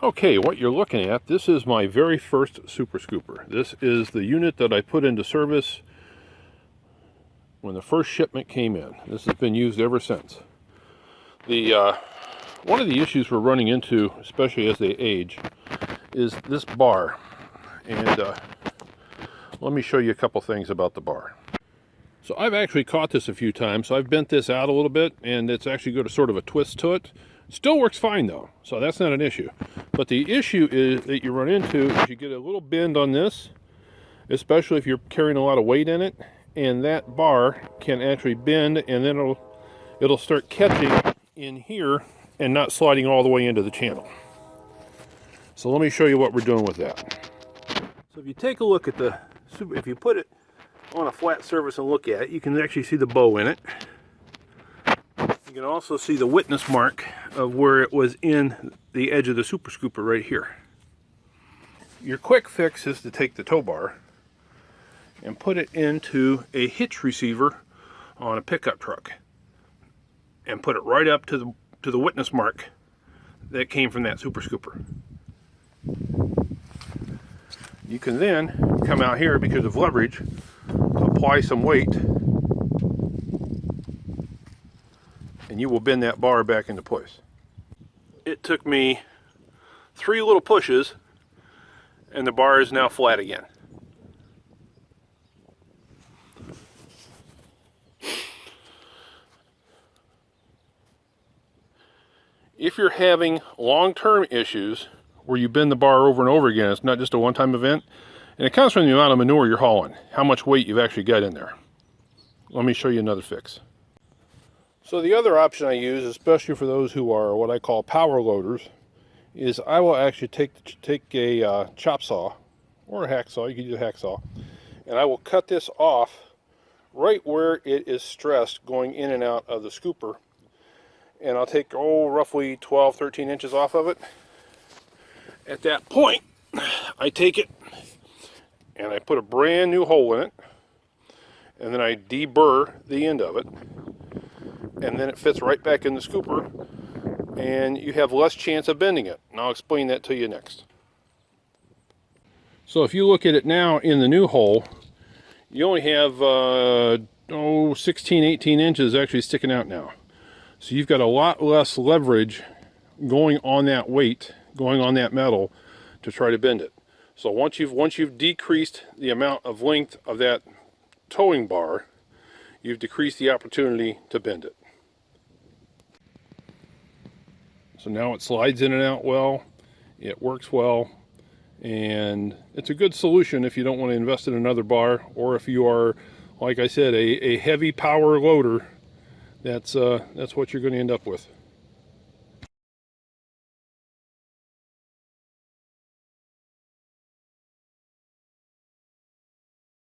Okay, what you're looking at, this is my very first Super Scooper. This is the unit that I put into service when the first shipment came in. This has been used ever since. One of the issues we're running into, especially as they age, is this bar. And let me show you a couple things about the bar. So I've actually caught this a few times, so I've bent this out a little bit, and it's actually got a sort of a twist to it. Still works fine though, so that's not an issue. But the issue is that you run into is you get a little bend on this, especially if you're carrying a lot of weight in it, and that bar can actually bend, and then it'll start catching in here and not sliding all the way into the channel. So let me show you what we're doing with that. So if you take a look at if you put it on a flat surface and look at it, you can actually see the bow in it. You can also see the witness mark of where it was in the edge of the Super Scooper right here. Your quick fix is to take the tow bar and put it into a hitch receiver on a pickup truck and put it right up to the witness mark that came from that Super Scooper. You can then come out here, because of leverage, apply some weight, and you will bend that bar back into place. It took me 3 little pushes, and the bar is now flat again. If you're having long-term issues where you bend the bar over and over again, it's not just a one-time event, and it comes from the amount of manure you're hauling, how much weight you've actually got in there. Let me show you another fix. So the other option I use, especially for those who are what I call power loaders, is I will actually take a chop saw or a hacksaw, you can use a hacksaw, and I will cut this off right where it is stressed going in and out of the scooper. And I'll take, roughly 12, 13 inches off of it. At that point, I take it and I put a brand new hole in it, and then I deburr the end of it, and then it fits right back in the scooper, and you have less chance of bending it. And I'll explain that to you next. So if you look at it now in the new hole, you only have 16, 18 inches actually sticking out now. So you've got a lot less leverage going on that weight, going on that metal to try to bend it. So once you've decreased the amount of length of that towing bar, you've decreased the opportunity to bend it. So now it slides in and out well, it works well, and it's a good solution if you don't want to invest in another bar, or if you are, like I said, a heavy power loader. That's what you're going to end up with.